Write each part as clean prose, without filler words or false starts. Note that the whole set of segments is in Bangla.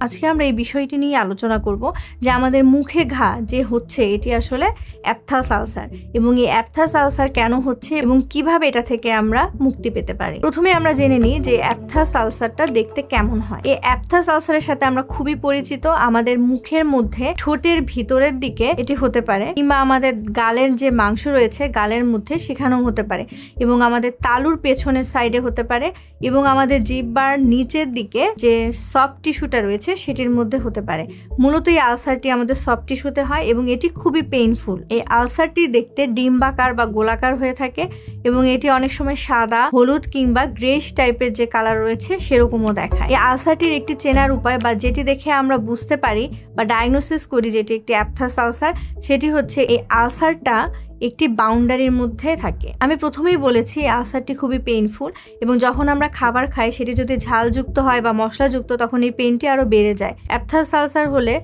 আজকে আমরা এই বিষয়টি নিয়ে আলোচনা করব যে আমাদের মুখে ঘা যে হচ্ছে এটি আসলে অ্যাপথাস আলসার এবং এই অ্যাপথাস আলসার কেন হচ্ছে এবং কিভাবে এটা থেকে আমরা মুক্তি পেতে পারি। প্রথমে আমরা জেনে নিই যে অ্যাপথাস আলসারটা দেখতে কেমন হয়। এই অ্যাপথাস আলসারের সাথে আমরা খুবই পরিচিত। আমাদের মুখের মধ্যে ঠোঁটের ভিতরের দিকে এটি হতে পারে, কিংবা আমাদের গালের যে মাংস রয়েছে গালের মধ্যে সেখানেও হতে পারে, এবং আমাদের তালুর পেছনের সাইডে হতে পারে, এবং আমাদের জিহ্বার নিচের দিকে যে সফট টিস্যুটা রয়েছে সেটির মধ্যে হতে পারে। মূলত এই আলসারটি আমাদের সফট টিস্যুতে হয় এবং এটি খুবই পেইনফুল। এই আলসারটি দেখতে ডিম্বাকার বা গোলাকার হয়ে থাকে এবং এটি অনেক সময় সাদা, হলুদ কিংবা গ্রেশ টাইপের যে কালার রয়েছে সেরকমও দেখায়। এই আলসারটির একটি চেনার উপায় বা যেটি দেখে আমরা বুঝতে পারি বা ডায়াগনোসিস করি যেটি একটি অ্যাপথাস আলসার, সেটি হচ্ছে এই আলসারটা একটি বাউন্ডারির মধ্যে থাকে। আমি প্রথমেই বলেছি এই আলসারটি খুবই পেইনফুল এবং যখন আমরা খাবার খাই সেটি যদি ঝালযুক্ত হয় বা মশলাযুক্ত তখন এই পেইনটি আরও বেড়ে যায়। অ্যাপথাস আলসার হলে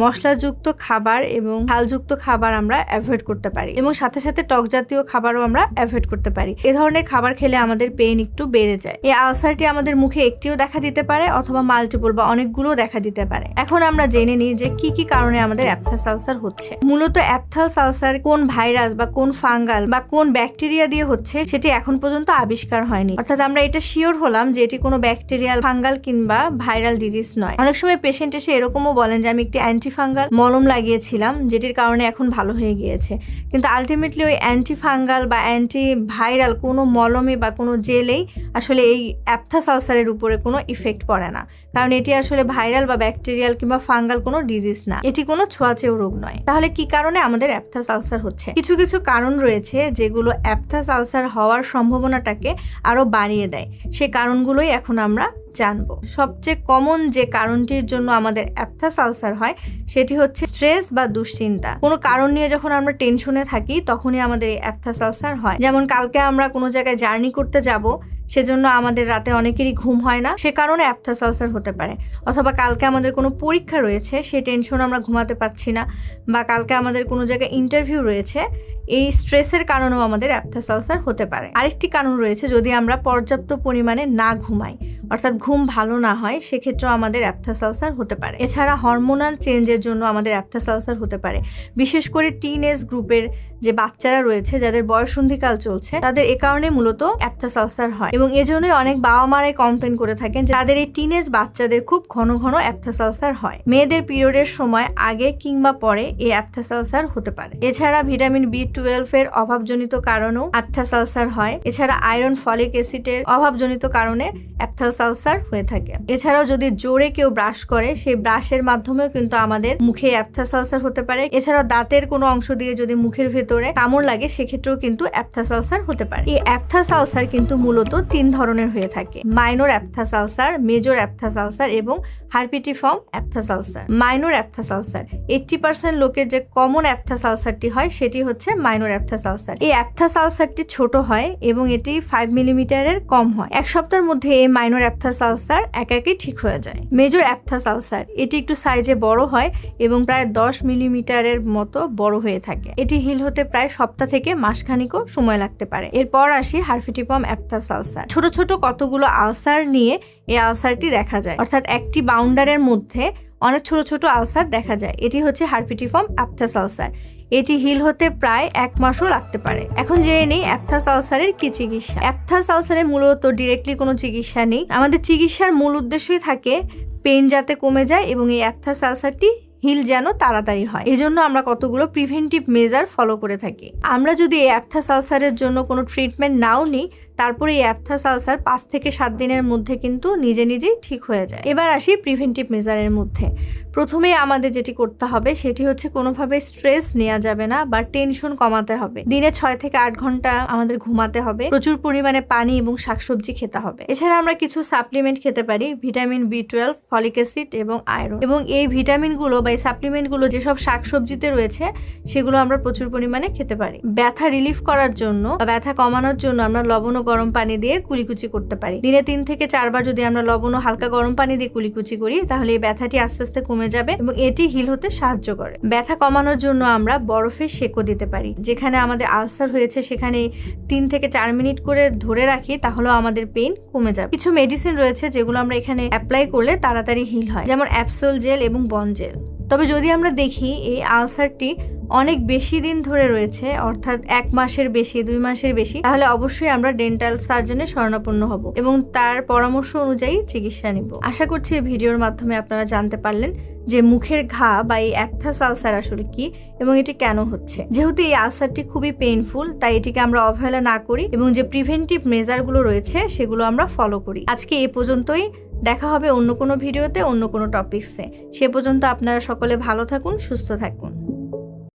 মশলাযুক্ত খাবার এবং ঝালযুক্ত খাবার আমরা অ্যাভয়েড করতে পারি এবং সাথে সাথে টক জাতীয় খাবারও আমরা অ্যাভয়েড করতে পারি। এ ধরনের খাবার খেলে আমাদের পেইন একটু বেড়ে যায়। এই আলসারটি আমাদের মুখে একটিও দেখা দিতে পারে অথবা মাল্টিপল বা অনেকগুলো দেখা দিতে পারে। এখন আমরা জেনে নিই যে কি কি কারণে আমাদের অ্যাপথাস আলসার হচ্ছে। মূলত অ্যাপথাস আলসার কোন ভাইরাস বা কোন ফাঙ্গাল বা কোন ব্যাকটেরিয়া দিয়ে হচ্ছে সেটি এখন পর্যন্ত আবিষ্কার হয়নি। অর্থাৎ আমরা এটা শিওর হলাম যে এটি কোনো ব্যাকটেরিয়াল, ফাঙ্গাল কিংবা ভাইরাল ডিজিজ নয়। অনেক সময় পেশেন্ট এসে এরকমও বলেন যে আমি একটি অ্যান্টিফাঙ্গাল মলম লাগিয়েছিলাম যেটির কারণে এখন ভালো হয়ে গিয়েছে, কিন্তু আলটিমেটলি ওই অ্যান্টিফাঙ্গাল বা অ্যান্টি ভাইরাল কোনো মলমে বা কোনো জেলেই আসলে এই অ্যাপথাস আলসারের উপরে কোনো ইফেক্ট পড়ে না, কারণ এটি আসলে ভাইরাল বা ব্যাকটেরিয়াল কিংবা ফাঙ্গাল কোনো ডিজিজ না, এটি কোনো ছোঁয়াচেও রোগ নয়। তাহলে কি কারণে আমাদের অ্যাপথাস আলসার হচ্ছে? কিছু কিছু কারণ রয়েছে যেগুলো অ্যাপথাস আলসার হওয়ার সম্ভাবনাটাকে আরো বাড়িয়ে দেয়। সে কারণগুলোই এখন আমরা জানবো। সবচেয়ে কমন যে কারণটির জন্য আমাদের অ্যাপথাস আলসার হয় সেটি হচ্ছে স্ট্রেস বা দুশ্চিন্তা। কোনো কারণ নিয়ে যখন আমরা টেনশনে থাকি তখনই আমাদের এই অ্যাপথাস আলসার হয়। যেমন কালকে আমরা কোনো জায়গায় জার্নি করতে যাব, সেজন্য আমাদের রাতে অনেকেরই ঘুম হয় না, সে কারণে অ্যাপথাস আলসার হতে পারে। অথবা কালকে আমাদের কোনো পরীক্ষা রয়েছে, সেই টেনশন আমরা ঘুমাতে পারছি না, বা কালকে আমাদের কোনো জায়গায় ইন্টারভিউ রয়েছে, এই স্ট্রেসের কারণেও আমাদের অ্যাপথাস আলসার হতে পারে। আরেকটি কারণ রয়েছে যদি আমরা পর্যাপ্ত পরিমাণে না ঘুমাই, অর্থাৎ ঘুম ভালো না হয়, সেক্ষেত্রেও আমাদের অ্যাপথাস আলসার হতে পারে। এছাড়া হরমোনাল চেঞ্জের জন্য আমাদের অ্যাপথাস আলসার হতে পারে। বিশেষ করে টিনেজ গ্রুপের যে বাচ্চারা রয়েছে যাদের বয়ঃসন্ধিকাল চলছে তাদের এ কারণে মূলত অ্যাপথাস আলসার হয় এবং এজন্যই অনেক বাবা মারাই কমপ্লেন করে থাকেন যে তাদের এই টিনেজ বাচ্চাদের খুব ঘন ঘন অ্যাপথাস আলসার হয়। মেয়েদের পিরিয়ডের সময় আগে কিংবা পরে এই অ্যাপথাস আলসার হতে পারে। এছাড়া ভিটামিন B12 এর অভাবজনিত কারণেও অ্যাপথাস আলসার হয়। এছাড়া আয়রন, ফলিক অ্যাসিডের অভাবজনিত কারণে অ্যাপথাস আলসার হয়ে থাকে। এছাড়াও যদি জোরে কেউ ব্রাশ করে সেই ব্রাশের মাধ্যমেও কিন্তু আমাদের মুখে অ্যাপথাস আলসার হতে পারে। এছাড়াও দাঁতের কোনো অংশ দিয়ে যদি মুখের ভেতরে কামড় লাগে সেক্ষেত্রেও কিন্তু অ্যাপথাস আলসার হতে পারে। এই অ্যাপথাস আলসার কিন্তু মূলত 3 ধরনের হয়ে থাকে: minor aphthous ulcer, major aphthous ulcer এবং herpetiform aphthous ulcer. Minor aphthous ulcer 80% লোকের যে কমন অ্যাপথাস আলসারটি হয় সেটি হচ্ছে মাইনর অ্যাপথাস আলসার। এই অ্যাপথাস আলসারটি ছোট হয় এবং এটি 5 মিলিমিটারের কম হয়। এক সপ্তাহের মধ্যে এই মাইনর অ্যাপথাস আলসার একাকি ঠিক হয়ে যায়। মেজর অ্যাপথাস আলসার এটি একটু সাইজে বড় হয় এবং প্রায় 10 মিলিমিটারের মতো বড় হয়ে থাকে। এটি হিল হতে প্রায় সপ্তাহ থেকে মাসখানিকও সময় লাগতে পারে। এরপর আসি হার্পিটিফর্ম অ্যাপথাস আলসার। ছোট ছোট কতগুলো আলসার নিয়ে এই আলসারটি দেখা যায়, অর্থাৎ একটি বাউন্ডারের মধ্যে অনেক ছোট ছোট আলসার দেখা যায়। এটি হচ্ছে হার্পিটিফর্ম অ্যাপথাস আলসার। এটি হিল হতে প্রায় 1 মাসও লাগতে পারে। এখন জেনে নেই অ্যাপথাস আলসারের কি চিকিৎসা। অ্যাপথাস আলসারের মূলত ডিরেক্টলি কোনো চিকিৎসা নেই। আমাদের চিকিৎসার মূল উদ্দেশ্যই থাকে পেইন যাতে কমে যায় এবং এই অ্যাপথাস আলসারটি হিল যেন তাড়াতাড়ি হয়। এজন্য আমরা কতগুলো প্রিভেন্টিভ মেজার ফলো করে থাকি। আমরা যদি এই অ্যাপথাস আলসারের জন্য কোনো ট্রিটমেন্ট নাও নিই, তারপরে এই অ্যাপথাস আলসার 5 থেকে 7 দিনের মধ্যে কিন্তু নিজে নিজেই ঠিক হয়ে যায়। এবার আসি প্রিভেন্টিভ মেজারের মধ্যে। প্রথমে আমাদের যেটি করতে হবে সেটি হচ্ছে কোনোভাবে স্ট্রেস নেওয়া যাবে না বা টেনশন কমাতে হবে। দিনে 6 থেকে 8 ঘন্টা আমাদের ঘুমাতে হবে। প্রচুর পরিমাণে পানি এবং শাকসবজি খেতে হবে। এছাড়া আমরা কিছু সাপ্লিমেন্ট খেতে পারি: ভিটামিন B12, ফলিক অ্যাসিড এবং আয়রন। এবং এই ভিটামিনগুলো বা এই সাপ্লিমেন্টগুলো যেসব শাকসবজিতে রয়েছে সেগুলো আমরা প্রচুর পরিমাণে খেতে পারি। ব্যথা রিলিফ করার জন্য বা ব্যথা কমানোর জন্য আমরা লবণ ও গরম পানি দিয়ে কুলিকুচি করতে পারি। দিনে 3 থেকে 4 বার যদি আমরা লবণ ও হালকা গরম পানি দিয়ে কুলিকুচি করি তাহলে এই ব্যথাটি আস্তে আস্তে কমে যাবে এবং এটি হিল হতে সাহায্য করে। ব্যথা কমানোর জন্য আমরা বরফের সেঁকও দিতে পারি। যেখানে আমাদের আলসার হয়েছে সেখানে 3 থেকে 4 মিনিট করে ধরে রাখি, তাহলেও আমাদের পেইন কমে যাবে। কিছু মেডিসিন রয়েছে যেগুলো আমরা এখানে অ্যাপ্লাই করলে তাড়াতাড়ি হিল হয়, যেমন অ্যাপসোল জেল এবং বন জেল। তবে যদি আমরা দেখি এই আলসারটি অনেক বেশি দিন ধরে রয়েছে, অর্থাৎ 1 মাসের বেশি, 2 মাসের বেশি, তাহলে অবশ্যই আমরা ডেন্টাল সার্জনের শরণাপন্ন হব এবং তার পরামর্শ অনুযায়ী চিকিৎসা নিব। আশা করছি এই ভিডিওর মাধ্যমে আপনারা জানতে পারলেন যে মুখের ঘা বা এই অ্যাপথাস আলসার আসলে কি এবং এটি কেন হচ্ছে। যেহেতু এই আলসারটি খুবই পেইনফুল, তাই এটিকে আমরা অবহেলা না করি এবং যে প্রিভেন্টিভ মেজারগুলো রয়েছে সেগুলো আমরা ফলো করি। আজকে এই পর্যন্তই, দেখা হবে অন্য কোনো ভিডিওতে, অন্য কোনো টপিকসে। সে পর্যন্ত আপনারা সকলে ভালো থাকুন, সুস্থ থাকুন।